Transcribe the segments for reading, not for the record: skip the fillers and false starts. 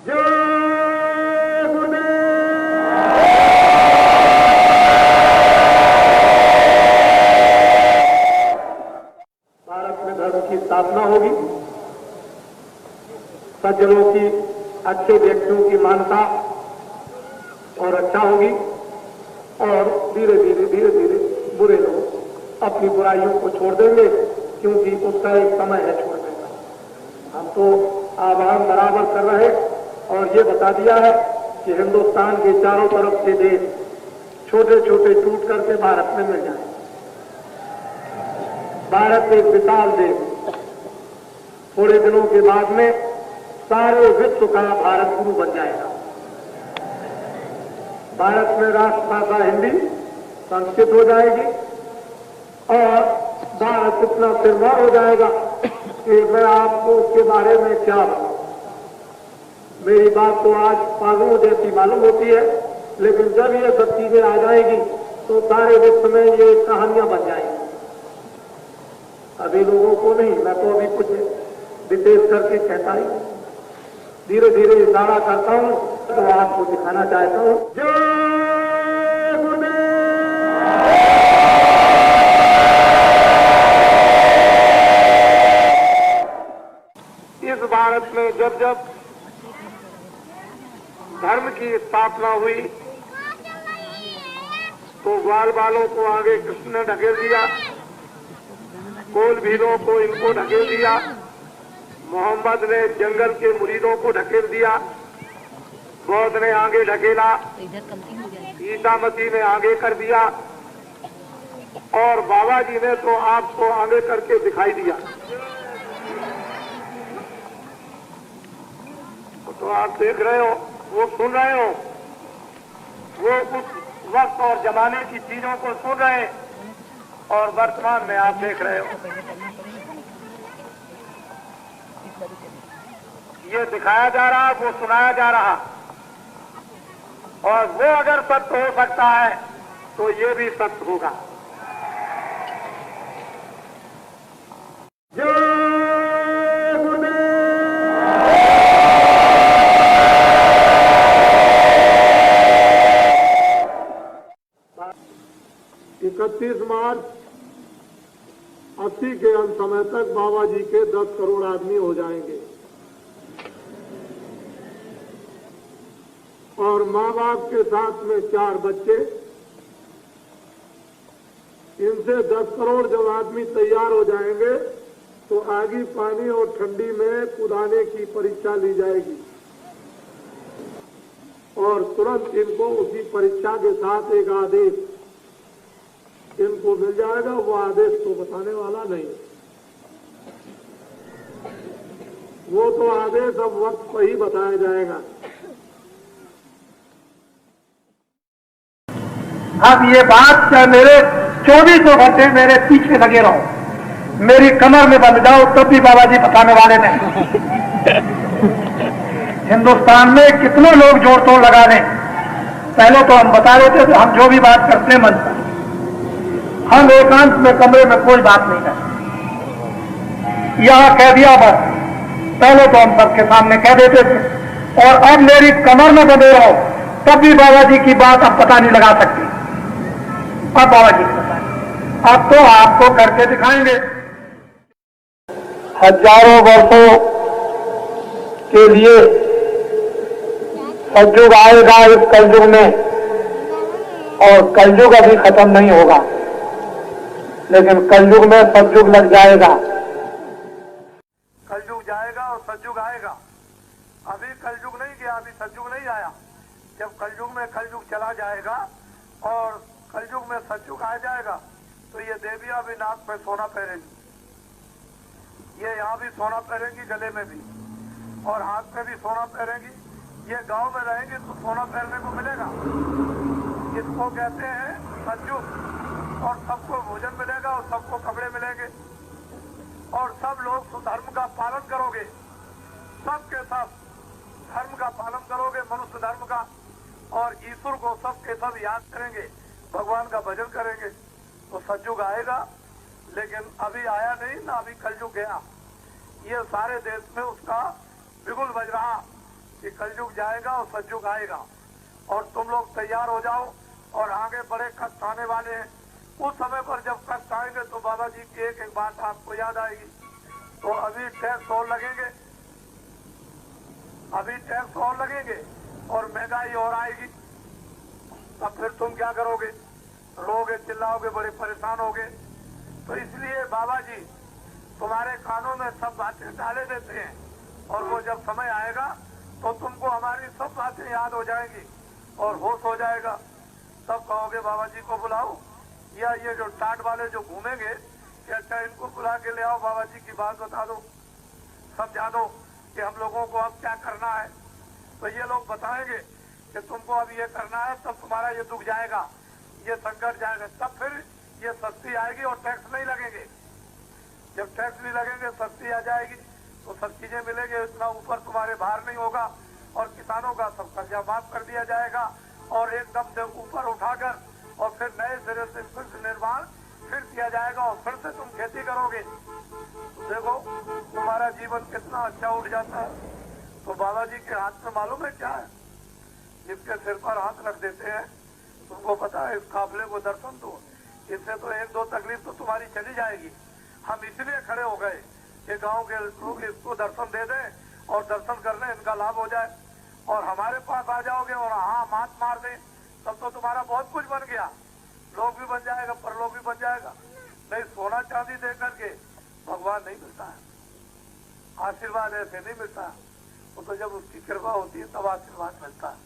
भारत में धर्म की स्थापना होगी, सज्जनों की, अच्छे व्यक्तियों की मानता और अच्छा होगी, और धीरे धीरे बुरे लोग अपनी बुराइयों को छोड़ देंगे, क्योंकि उसका एक समय है छोड़ने का। हम तो आह्वान बराबर कर रहे और ये बता दिया है कि हिंदुस्तान के चारों तरफ के देश छोटे छोटे टूट करके भारत में मिल जाए। भारत एक विशाल देश, थोड़े दिनों के बाद में सारे विश्व का भारत गुरु बन जाएगा। भारत में राष्ट्रभाषा हिंदी, संस्कृत हो जाएगी और भारत इतना सिरमौर हो जाएगा कि मैं आपको उसके बारे में क्या बताऊं। मेरी बात तो आज पागलों जैसी मालूम होती है, लेकिन जब ये सब चीजें आ जाएगी तो सारे विश्व में ये कहानियां बन जाएंगी। अभी लोगों को नहीं, मैं तो अभी कुछ विशेष करके कहता ही धीरे धीरे इशारा करता हूं, तो आपको दिखाना चाहता हूं। जय गुरुदेव। इस भारत में जब जब धर्म की स्थापना हुई तो ग्वाल बालों को आगे कृष्ण ने ढकेल दिया, कोल भीलों को इनको ढकेल दिया, मोहम्मद ने जंगल के मुरीदों को ढकेल दिया, बौद्ध ने आगे ढकेला, ईसा मसीह ने आगे कर दिया, और बाबा जी ने तो आपको आगे करके दिखाई दिया। तो आप देख रहे हो, वो सुन रहे हो, वो उस वक्त और जमाने की चीजों को सुन रहे हैं और वर्तमान में आप देख रहे हो। ये दिखाया जा रहा, वो सुनाया जा रहा, और वो अगर सत्य हो सकता है तो ये भी सत्य होगा। जय गुरुदेव। 31 मार्च 80 के अंत समय तक बाबा जी के 10 करोड़ आदमी हो जाएंगे, और माँ बाप के साथ में 4 बच्चे। इनसे 10 करोड़ जब आदमी तैयार हो जाएंगे तो आगी पानी और ठंडी में कूदाने की परीक्षा ली जाएगी, और तुरंत इनको उसी परीक्षा के साथ एक आदेश इनको मिल जाएगा। वो आदेश तो बताने वाला नहीं, वो तो आदेश अब वक्त पर ही बताया जाएगा। अब ये बात क्या, मेरे 24 घंटे मेरे पीछे लगे रहो, मेरी कमर में बंध जाओ, तब भी बाबा जी बताने वाले नहीं। हिंदुस्तान में कितने लोग जोड़ तोड़ लगा रहे। पहले तो हम बता रहे थे, तो हम जो भी बात करते हैं मन पर, हम एकांत में कमरे में कोई बात नहीं करते, यहां कह दिया बस। पहले तो हम सबके सामने कह देते थे, और अब मेरी कमर में बंधे रहो, तब भी बाबा जी की बात अब पता नहीं लगा सकती। अब बाबा जी को बताएं, अब तो आपको करके दिखाएंगे। हजारों वर्षों के लिए सतयुग आएगा इस कलयुग में, और कलयुग अभी खत्म नहीं होगा, लेकिन कलयुग में सतयुग लग जाएगा। कलयुग जाएगा और सतयुग आएगा। अभी कलयुग नहीं गया, अभी सतयुग नहीं आया। जब कलयुग में कलयुग चला जाएगा और कलयुग में सतयुग आ जाएगा, तो ये देवियां भी नाक में सोना पहनेंगी, ये यहाँ भी सोना पहनेंगी, गले में भी, और हाथ में भी सोना पहनेंगी। ये गांव में रहेंगी तो सोना पहनने को मिलेगा। इसको कहते हैं सतयुग, और सबको भोजन मिलेगा और सबको कपड़े मिलेंगे, और सब लोग धर्म का पालन करोगे, सबके सब धर्म का पालन करोगे, मनुष्य धर्म का, और ईश्वर को सबके सब याद करेंगे, भगवान का भजन करेंगे, तो सतयुग आएगा। लेकिन अभी आया नहीं ना, अभी कलयुग गया। ये सारे देश में उसका बिगुल बज रहा, कि कलयुग जाएगा और सतयुग आएगा, और तुम लोग तैयार हो जाओ, और आगे बड़े कष्ट आने वाले हैं। उस समय पर जब कष्ट आएंगे तो बाबा जी की एक एक बात आपको याद आएगी। तो अभी टैक्स और लगेंगे, अभी टैक्स और लगेंगे और महंगाई और आएगी। तब फिर तुम क्या करोगे? रोगे, चिल्लाओगे, बड़े परेशान होगे। तो इसलिए बाबा जी तुम्हारे कानों में सब बातें डाले देते हैं, और वो जब समय आएगा तो तुमको हमारी सब बातें याद हो जाएंगी और होश हो जाएगा। तब कहोगे बाबा जी को बुलाओ, या ये जो टाट वाले जो घूमेंगे कि अच्छा इनको बुला के ले आओ, बाबा जी की बात बता दो, समझा दो कि हम लोगों को अब क्या करना है। तो ये लोग बताएंगे कि तुमको अब ये करना है, तब तुम्हारा ये दुख जाएगा, ये संकट जाएगा, तब फिर ये सस्ती आएगी और टैक्स नहीं लगेंगे। जब टैक्स नहीं लगेंगे, सस्ती आ जाएगी, तो सब चीजें मिलेंगे, इतना ऊपर तुम्हारे भार नहीं होगा, और किसानों का सब कर्जा माफ कर दिया जाएगा, और एकदम से ऊपर उठाकर और फिर नए सिरे से फिर से निर्माण फिर किया जाएगा, और फिर से तुम खेती करोगे। तो देखो तुम्हारा जीवन कितना अच्छा उठ जाता है। तो बाबा जी के हाथ में मालूम है क्या है? जिसके सिर पर हाथ रख देते हैं, तुमको पता है, इस काफिले को दर्शन दो, इससे तो एक दो तकलीफ तो तुम्हारी चली जाएगी। हम इसलिए खड़े हो गए कि गांव के लोग इसको दर्शन दे दें और दर्शन करने इनका लाभ हो जाए, और हमारे पास आ जाओगे और हाँ मात मार दें, तब तो तुम्हारा बहुत कुछ बन गया, लोग भी बन जाएगा, परलोक भी बन जाएगा। नहीं, सोना चांदी दे करके भगवान नहीं मिलता है, आशीर्वाद ऐसे नहीं मिलता है। वो तो जब उसकी कृपा होती है तब आशीर्वाद मिलता है,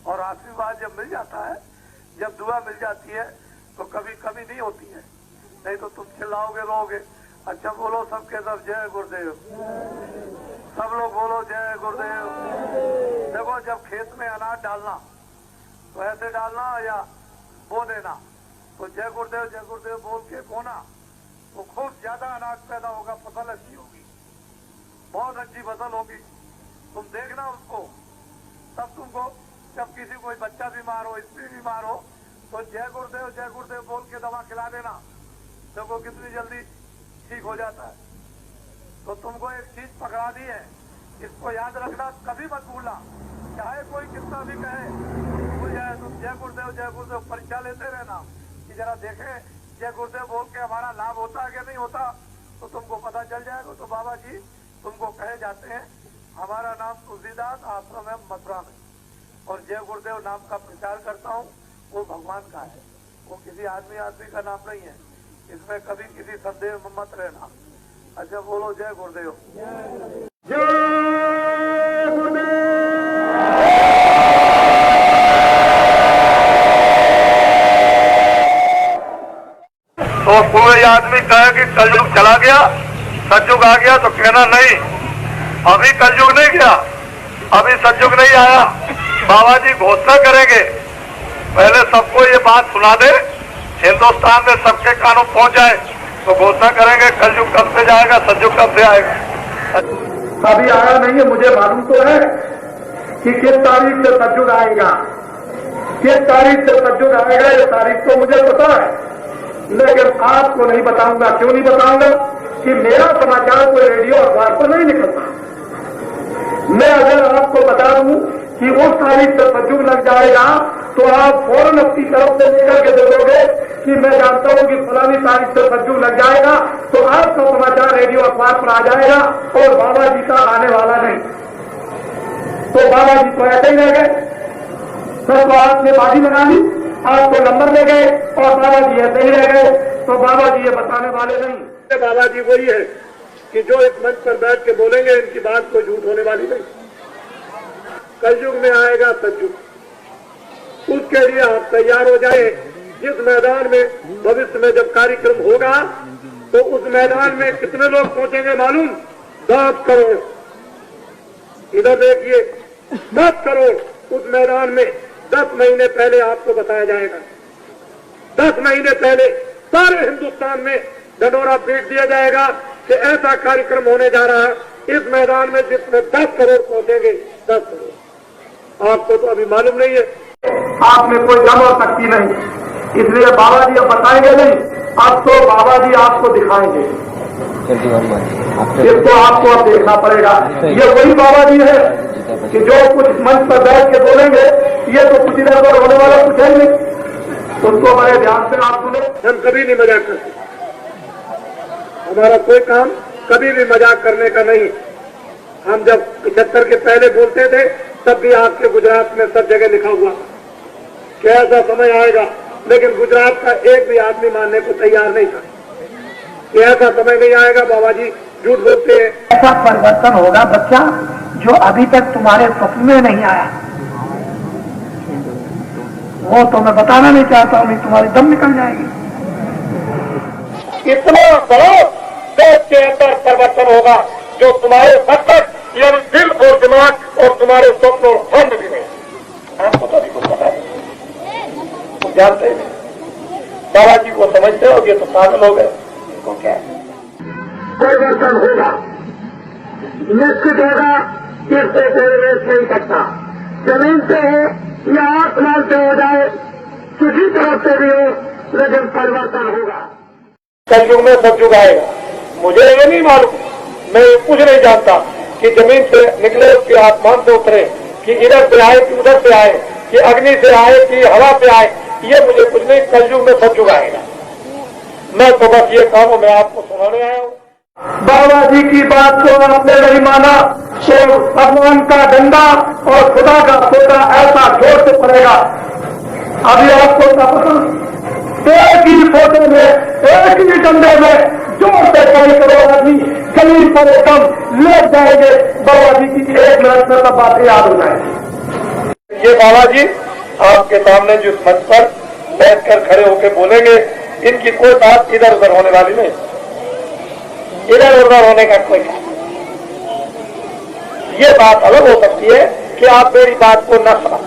और आशीर्वाद जब मिल जाता है, जब दुआ मिल जाती है, तो कभी कमी नहीं होती है। नहीं तो तुम चिल्लाओगे, रोगे। अच्छा बोलो सबके सब जय गुरुदेव, सब लोग बोलो जय गुरुदेव। देखो जब खेत में अनाज डालना तो ऐसे डालना या बो देना, तो जय गुरुदेव बोल के बोना, तो खूब ज्यादा अनाज पैदा होगा, फसल अच्छी होगी, बहुत अच्छी फसल होगी। तुम देखना उसको, तब तुमको जब किसी कोई बच्चा बीमार हो, स्त्री बीमार हो, तो जय गुरुदेव बोल के दवा खिला देना, देखो कितनी जल्दी ठीक हो जाता है। तो तुमको एक चीज पकड़ा दी है, इसको याद रखना, कभी मत भूलना, चाहे कोई कितना भी कहे भूल जाए, तुम जय गुरुदेव परीक्षा लेते रहना कि जरा देखें जय गुरुदेव बोल के हमारा लाभ होता है कि नहीं होता, तो तुमको पता चल जाएगा। तो बाबा जी तुमको कहे जाते हैं, हमारा नाम तुलसीदास, आश्रम है मथुरा में, और जय गुरुदेव नाम का प्रचार करता हूँ, वो भगवान का है, वो किसी आदमी का नाम नहीं है। इसमें कभी किसी संदेह में मत रहना। अच्छा बोलो जय गुरुदेव। तो कोई आदमी कहे कि कलयुग चला गया, सतयुग आ गया, तो कहना नहीं, अभी कलयुग नहीं गया, अभी सतयुग नहीं आया। बाबा जी घोषणा करेंगे, पहले सबको ये बात सुना दे, हिंदुस्तान में सबके कानों पहुंच जाए, तो घोषणा करेंगे कलयुग कब से जाएगा, सतयुग कब से आएगा। अभी आया नहीं है, मुझे मालूम तो है कि किस तारीख से सतयुग आएगा, किस तारीख से सतयुग आएगा, ये तारीख तो मुझे पता है, लेकिन आपको नहीं बताऊंगा। क्यों नहीं बताऊंगा? कि मेरा समाचार कोई रेडियो अखबार पर नहीं निकलता। मैं अगर आपको बता दूं कि उस तारीख से सतयुग लग जाएगा, तो आप फौरन अपनी तरफ से लेकर के दे दोगे कि मैं जानता हूं कि फलानी तारीख से सतयुग लग जाएगा, तो आपका समाचार रेडियो अखबार पर आ जाएगा और बाबा जी का आने वाला नहीं। तो बाबा जी तो ऐसे ही रह गए, सब आपने बाजी लगा ली, आपको नंबर ले गए, और बाबा जी ऐसे ही रह गए। तो बाबा जी ये बताने वाले नहीं। बाबा जी वही है कि जो एक मंच पर बैठ के बोलेंगे, इनकी बात कोई झूठ होने वाली नहीं। कलयुग में आएगा सतयुग, उसके लिए आप तैयार हो जाए। जिस मैदान में भविष्य में जब कार्यक्रम होगा, तो उस मैदान में कितने लोग पहुंचेंगे मालूम? 10 करोड़। इधर देखिए, 10 करोड़ उस मैदान में 10 महीने पहले आपको बताया जाएगा। 10 महीने पहले सारे हिंदुस्तान में ढंढोरा पीट दिया जाएगा कि ऐसा कार्यक्रम होने जा रहा है इस मैदान में, जिसमें 10 करोड़ पहुंचेंगे। 10 करोड़ आपको तो अभी मालूम नहीं है, आप में कोई दम और शक्ति नहीं, इसलिए बाबा जी अब बताएंगे नहीं, अब तो बाबा जी आपको दिखाएंगे। इसको आपको अब देखना पड़ेगा। ये वही बाबा जी है कि जो कुछ मंच पर बैठ के बोलेंगे ये तो कुछ इधर उधर होने वाला कुछ है नहीं, उनको बड़े ध्यान से आप सुने। हम कभी नहीं मजाक करते, हमारा कोई काम कभी भी मजाक करने का नहीं। हम जब 75 के पहले बोलते थे तब भी आपके गुजरात में सब जगह लिखा हुआ कि ऐसा समय आएगा, लेकिन गुजरात का एक भी आदमी मानने को तैयार नहीं था कि ऐसा समय नहीं आएगा। बाबा जी झूठ बोलते हैं। ऐसा परिवर्तन होगा बच्चा जो अभी तक तुम्हारे स्वप्न में नहीं आया, वो तो मैं बताना नहीं चाहता हूं, नहीं तुम्हारी दम निकल जाएगी। इतना बड़ा देश के अंदर परिवर्तन होगा जो तुम्हारे मस्तिष्क यानी दिल और दिमाग और तुम्हारे स्वप्न और ख्वाब भी नहीं। आपको तो अभी कुछ पता है, तुम जानते हैं बाबा जी को समझते हो, ये तो पागल हो गए, इनको क्या है। परिवर्तन होगा, निश्चित होगा, इससे कोई रेस नहीं सकता। जमीन से हो या आसमान से हो जाए, किसी तरफ से भी हो, लेकिन परिवर्तन होगा। कलयुग में सतयुग आएगा, मुझे ये नहीं मालूम, मैं कुछ नहीं जानता कि जमीन से निकले कि आसमान से उतरे, कि इधर से आए कि उधर से आए, कि अग्नि से आए कि हवा से आए, ये मुझे कुछ नहीं। कलयुग में सतयुग आएगा, मैं तो बस ये काम मैं आपको सुनाने आया हूँ। बाबा जी की बात को आपने नहीं माना तो भगवान का डंडा और खुदा का फोटा ऐसा जोर से पड़ेगा। अभी आपको क्या पता, एक ही फोटे में, एक ही डंडे में जोर से कई करोड़ आदमी जमीन पर एकदम लेट जाएंगे। बाबा जी की 1 मिनट में सब बातें याद हो जाएंगी। ये बाबा जी आपके सामने जिस मंच पर बैठकर खड़े होकर बोलेंगे, इनकी कोई बात इधर उधर होने वाली नहीं, इधर उधर होने का कोई नहीं। ये बात अलग हो सकती है कि आप मेरी बात को न समझ,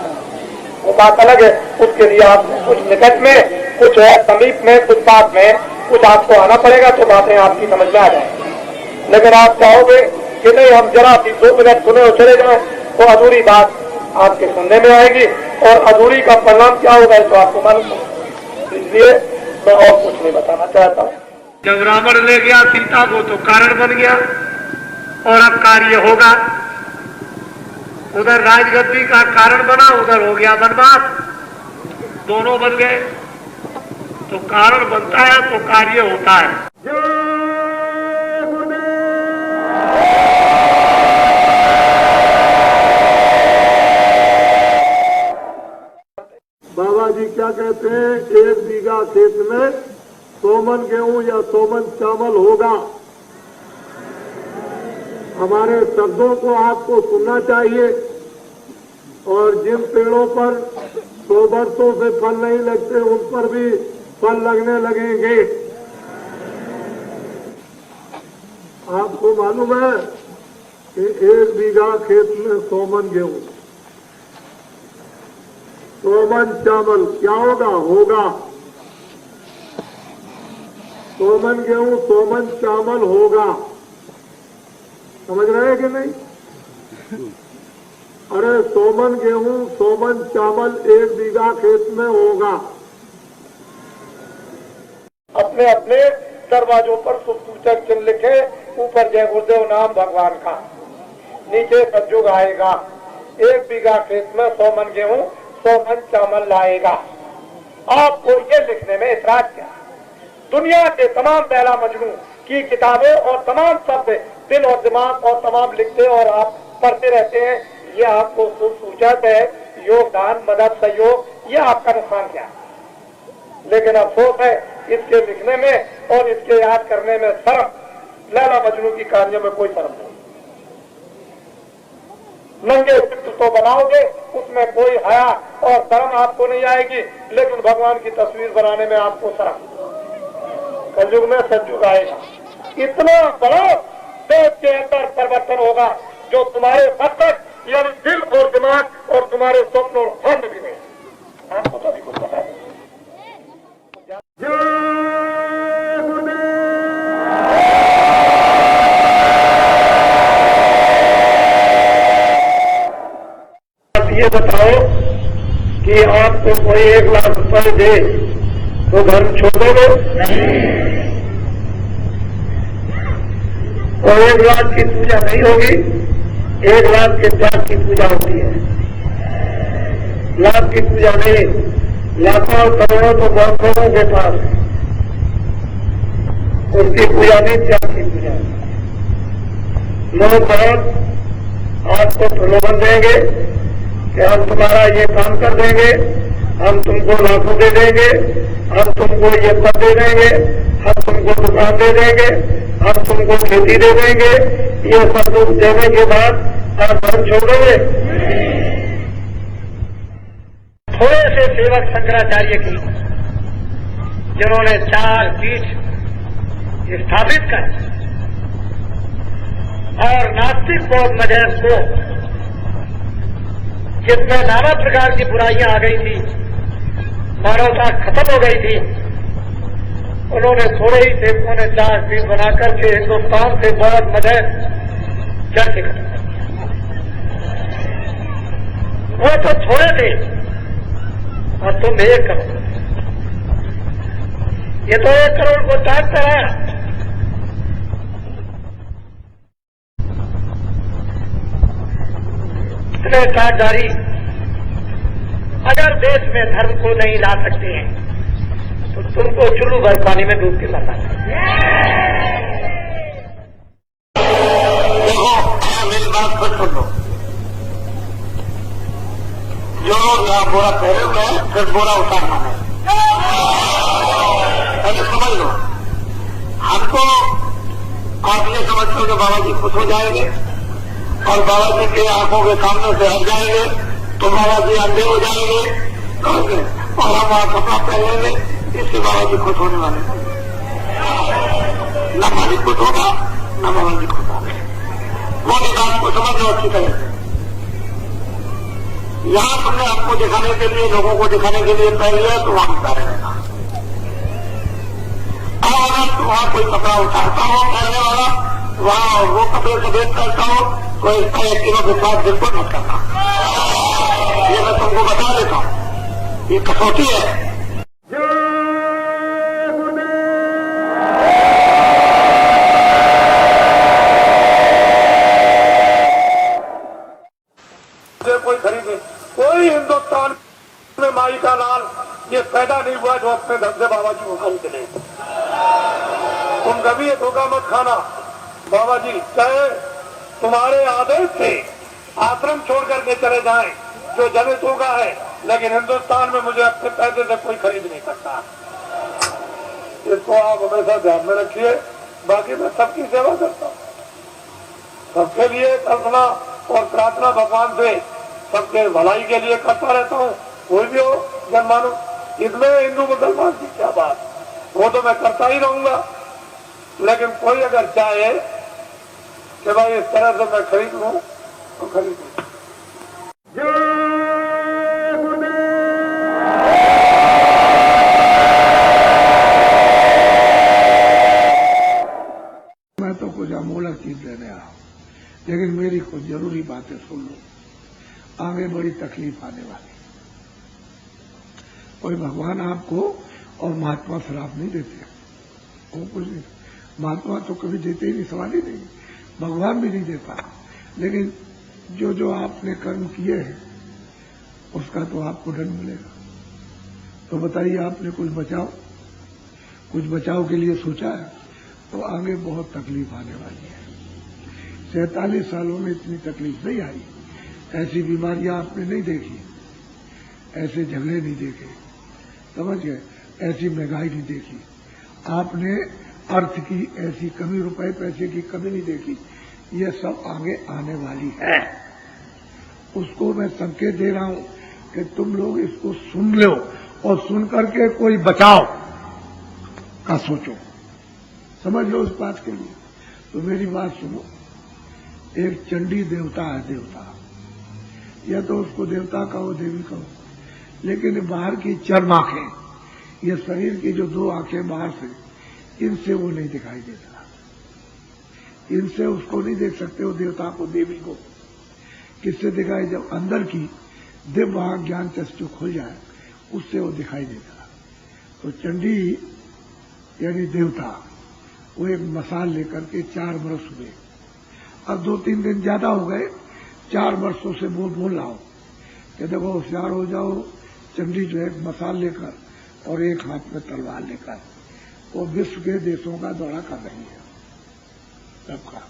वो बात अलग है। उसके लिए आप कुछ निकट में, कुछ है समीप में, कुछ बात में कुछ आपको आना पड़ेगा तो बातें आपकी समझ में आ जाएंगी। लेकिन आप चाहोगे कि नहीं हम जरा सी 2 मिनट सुने और चले जाएं, तो अधूरी बात आपके सुनने में आएगी और अधूरी का परिणाम क्या होगा तो आपको मालूम होगा। इसलिए मैं और कुछ नहीं बताना चाहता हूँ। जब रावण ले गया सीता को तो कारण बन गया और अब कार्य होगा। उधर राजगद्दी का कारण बना, उधर हो गया वनवास, दोनों बन गए। तो कारण बनता है तो कार्य होता है। बाबा जी क्या कहते हैं, 1 बीघा खेत में 100 मन गेहूं या 100 मन चावल होगा। हमारे शब्दों को आपको सुनना चाहिए और जिन पेड़ों पर 100 वर्षों से फल नहीं लगते उन पर भी फल लगने लगेंगे। आपको मालूम है कि 1 बीघा खेत में 100 मन गेहूं, 100 मन चावल क्या होगा 100 मन गेहूं 100 मन चावल होगा। समझ रहे हैं कि नहीं? अरे 100 मन गेहूं 100 मन चावल 1 बीघा खेत में होगा। अपने अपने दरवाजों पर सूचक चिन्ह लिखे, ऊपर जय गुरुदेव नाम भगवान का, नीचे सतयुग आएगा। 1 बीघा खेत में 100 मन गेहूं 100 मन चावल लाएगा। आपको ये लिखने में इतराज क्या? दुनिया के तमाम लैला मजनू की किताबें और तमाम शब्द दिल और दिमाग और तमाम लिखते और आप पढ़ते रहते हैं, ये आपको सूचक है, योगदान, मदद, सहयोग, ये आपका नुकसान क्या है? लेकिन अफसोस है इसके लिखने में और इसके याद करने में शर्म, लैला मजनू की कहानियों में कोई शर्म नहीं। नंगे चित्र तो बनाओगे, उसमें कोई हया और शर्म आपको नहीं आएगी, लेकिन भगवान की तस्वीर बनाने में आपको शर्म। कलयुग में सतयुग आएगा, इतना बड़ा देश के अंदर परिवर्तन होगा जो तुम्हारे मस्तिष्क यानी दिल और दिमाग और तुम्हारे स्वप्न और ख्वाब भी नहीं। आपको तो अभी कुछ पता है। ये बताओ कि आपको कोई 1 लाख रुपए दे तो घर छोड़ोगे? और 1 लाख की पूजा नहीं होगी 1 लाख के त्याग की पूजा होती है, लाख की पूजा नहीं, लाखों करोड़ों तो बहुत लोगों के पास है, उसकी पूजा नहीं, त्याग की पूजा। लोग बहुत आपको प्रलोभन देंगे कि हम तुम्हारा ये काम कर देंगे, हम तुमको लाखों दे देंगे, हम तुमको ये पद दे देंगे, हम तुमको दुकान दे देंगे, हम तुमको खेती दे देंगे। ये सब कुछ देने के बाद आप धर्म छोड़ोगे? थोड़े से सेवक शंकराचार्य की, जिन्होंने 4 पीठ स्थापित कर और नास्तिक बौद्ध मजहब को, जिसमें नाना प्रकार की बुराइयां आ गई थी, मानवता खत्म हो गई थी, उन्होंने थोड़े ही सेवकों ने 4 पीठ बनाकर के हिंदुस्तान से बौद्ध मजहब जड़ से खत्म कर दिया। वो तो थोड़े थे और तुम 1 करोड़, ये तो 1 करोड़ को टांगता है। इतने साझारी अगर देश में धर्म को नहीं ला सकते हैं तो तुमको चुल्लू भर पानी में डूब के मरना चाहिए। देखो, मेरी बात खुद सुन लो, जो लोग बोरा पहरे हुए हैं फिर बोरा उतारना है, पहले समझ लो। हमको आप ये समझते हो कि बाबा जी खुश हो जाएंगे और बाबा जी के आंखों के सामने से हट जाएंगे तो बाबा जी अंधे हो जाएंगे और हम वहां कपड़ा पहन लेंगे, इससे बाबा जी खुश होने वाले हैं। न मालिक खुश होगा न बाबा जी खुश होगा। वो निकाल को समझ लो अच्छी तरह से। यहां तुमने आपको दिखाने के लिए, लोगों को दिखाने के लिए पहन लिया तो वहां उतार रहेगा। और अगर वहां कोई कपड़ा उतारता हो पहनने वाला, वहां वो कपड़े से भेद करता हो तो इसका व्यक्तियों के साथ बिल्कुल मत करना। ये मैं तुमको बता देता हूं, ये कसौटी है। कोई खरीदे, कोई हिंदुस्तान में माई का लाल ये पैदा नहीं हुआ जो अपने धन से बाबा जी को खरीद ले। तुम कभी ये धोखा मत खाना। बाबा जी चाहे तुम्हारे आदेश से आश्रम छोड़ करके चले जाएं, जो दलितों का है, लेकिन हिंदुस्तान में मुझे अपने पैसे से कोई खरीद नहीं सकता। इसको आप हमेशा ध्यान में रखिए। बाकी मैं सबकी सेवा करता हूँ, सबके लिए कल्पना और प्रार्थना भगवान से सबके भलाई के लिए करता रहता हूँ। कोई भी हो जनमानव, इसमें हिंदू मुसलमान की क्या बात, वो तो मैं करता ही रहूंगा। लेकिन कोई अगर चाहे कि भाई इस तरह से मैं खरीद लूं तो खरीद लूं। मैं तो कुछ अमूलक चीज देने आया हूं, लेकिन मेरी कुछ जरूरी बातें सुन लो, आगे बड़ी तकलीफ आने वाली। कोई भगवान आपको और महात्मा श्राप नहीं देते, वो कुछ नहीं। महात्मा तो कभी देते ही नहीं, सवाल ही नहीं, भगवान भी नहीं देता। लेकिन जो जो आपने कर्म किए हैं उसका तो आपको दंड मिलेगा। तो बताइए, आपने कुछ बचाव के लिए सोचा है तो आगे बहुत तकलीफ आने वाली है। 47 सालों में इतनी तकलीफ नहीं आई, ऐसी बीमारियां आपने नहीं देखी, ऐसे झगड़े नहीं देखे, समझ गए, ऐसी महंगाई नहीं देखी आपने, अर्थ की ऐसी कमी, रुपए पैसे की कमी नहीं देखी। ये सब आगे आने वाली है, उसको मैं संकेत दे रहा हूं कि तुम लोग इसको सुन लो और सुन करके कोई बचाव का सोचो, समझ लो उस बात के लिए। तो मेरी बात सुनो, एक चंडी देवता है, देवता, या तो उसको देवता कहो, देवी कहो, लेकिन बाहर की चर्म आंखें, ये शरीर की जो 2 आंखें बाहर से, इनसे वो नहीं दिखाई देता, इनसे उसको नहीं देख सकते हो, देवता को, देवी को। किससे दिखाई? जब अंदर की दिव्य ज्ञान चक्षु खुल जाए, उससे वो दिखाई देता। तो चंडी यानी देवता, वो एक मसाल लेकर के 4 वर्ष हुए, अब 2-3 दिन ज्यादा हो गए, 4 वर्षों से बोल रहा हूं कि देखो होशियार हो जाओ, चंडी जो है मसाल लेकर और एक हाथ में तलवार लेकर वो विश्व के देशों का दौरा कर रही है। सबका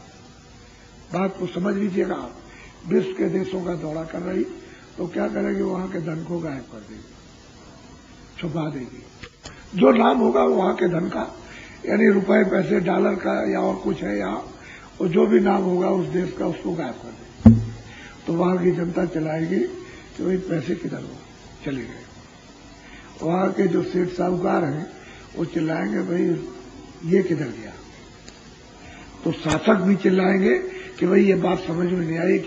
बात को समझ लीजिएगा, विश्व के देशों का दौरा कर रही तो क्या करेगी, वहां के धन को गायब कर देगी, छुपा देगी। जो नाम होगा वहां के धन का, यानी रुपए पैसे डॉलर का या और कुछ है, या और जो भी नाम होगा उस देश का, उसको गायब कर देगी। तो वहां की जनता चलाएगी कि भाई पैसे किधर हो चले गए। वहां के जो सेठ साहूकार हैं वो चिल्लाएंगे भाई ये किधर गया। तो शासक भी चिल्लाएंगे कि भाई ये बात समझ में नहीं आई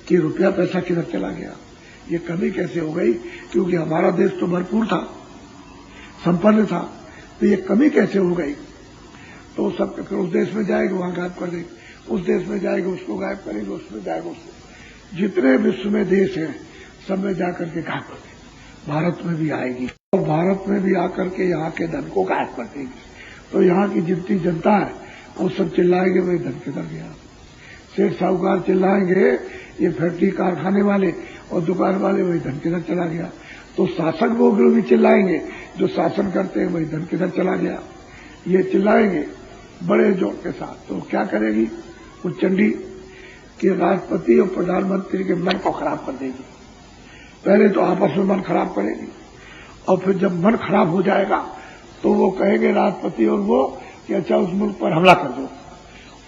कि रुपया पैसा किधर चला गया, ये कमी कैसे हो गई, क्योंकि हमारा देश तो भरपूर था, संपन्न था, तो ये कमी कैसे हो गई। तो सब उस देश में जाएगी वहां गायब कर देगी, उस देश में जाएगी उसको गायब करेंगे, उसमें जाएगा उससे, जितने विश्व में देश हैं सब में जाकर के गायब कर देगी। भारत में भी आएगी और भारत में भी आकर के यहाँ के धन को गायब कर देगी। तो यहाँ की जितनी जनता है वो सब चिल्लाएंगे भाई धन किधर गया। सेठ साहूकार चिल्लाएंगे, ये फैक्ट्री कारखाने वाले और दुकान वाले वही धन किधर चला गया। तो शासक लोग भी चिल्लाएंगे, जो शासन करते हैं वही धन किधर चला गया, ये चिल्लाएंगे बड़े जोर के साथ। तो क्या करेगी वो चंडी कि राष्ट्रपति और प्रधानमंत्री के मन को खराब कर देगी। पहले तो आपस में मन खराब करेगी और फिर जब मन खराब हो जाएगा तो वो कहेंगे राष्ट्रपति और वो कि अच्छा उस मुल्क पर हमला कर दो,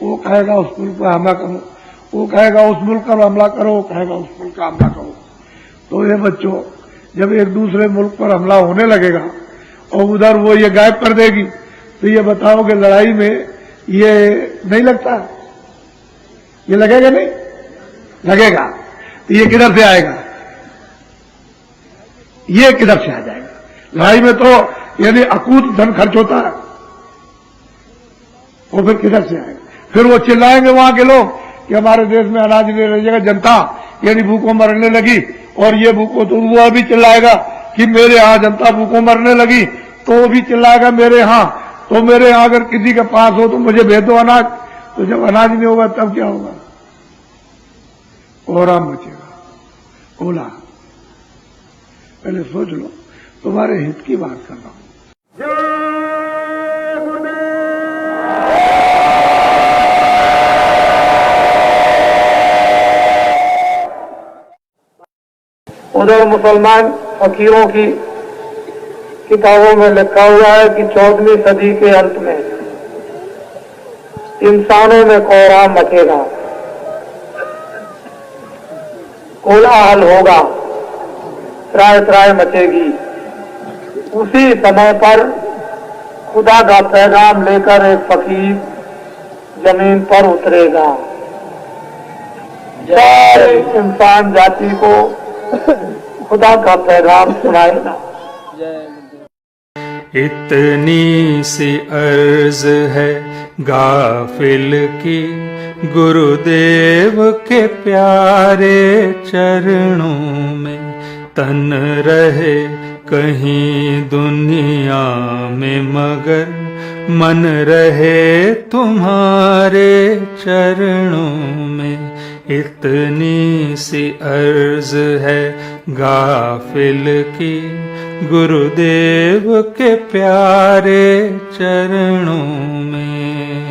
वो कहेगा उस मुल्क पर हमला करो, वो कहेगा उस मुल्क पर हमला करो, वो कहेगा उस मुल्क का हमला करो। तो ये बच्चों जब एक दूसरे मुल्क पर हमला होने लगेगा और उधर वो ये गायब कर देगी तो ये बताओ कि लड़ाई में ये नहीं लगता, ये लगेगा नहीं लगेगा। तो ये किधर से आएगा, ये किधर से आ जाएगा। लड़ाई में तो यानी अकूत धन खर्च होता है, वो फिर किधर से आएगा। फिर वो चिल्लाएंगे वहां के लोग कि हमारे देश में अनाज नहीं रहेगा, जनता यानी भूखों मरने लगी, और ये भूखों तो वो अभी चिल्लाएगा कि मेरे यहां जनता भूखों मरने लगी, तो वो भी चिल्लाएगा मेरे यहां, तो मेरे यहां अगर किसी के पास हो तो मुझे भेज दो अनाज। तो जब अनाज नहीं होगा तब क्या होगा, कोहराम मचेगा, ओला। पहले सोच लो, तुम्हारे हित की बात कर रहा हूं। उधर मुसलमान फकीरों की किताबों में लिखा हुआ है कि 14वीं सदी के अंत में इंसानों में कोहराम मचेगा, कोलाहल होगा, त्राय त्राय मचेगी। उसी समय पर खुदा का पैगाम लेकर एक फकीर जमीन पर उतरेगा, सारे इंसान जाति को खुदा का पैगाम सुनाएगा। इतनी सी अर्ज है गाफिल की, गुरुदेव के प्यारे चरणों में तन रहे कहीं दुनिया में, मगर मन रहे तुम्हारे चरणों में। इतनी सी अर्ज है गाफिल की, गुरुदेव के प्यारे चरणों में।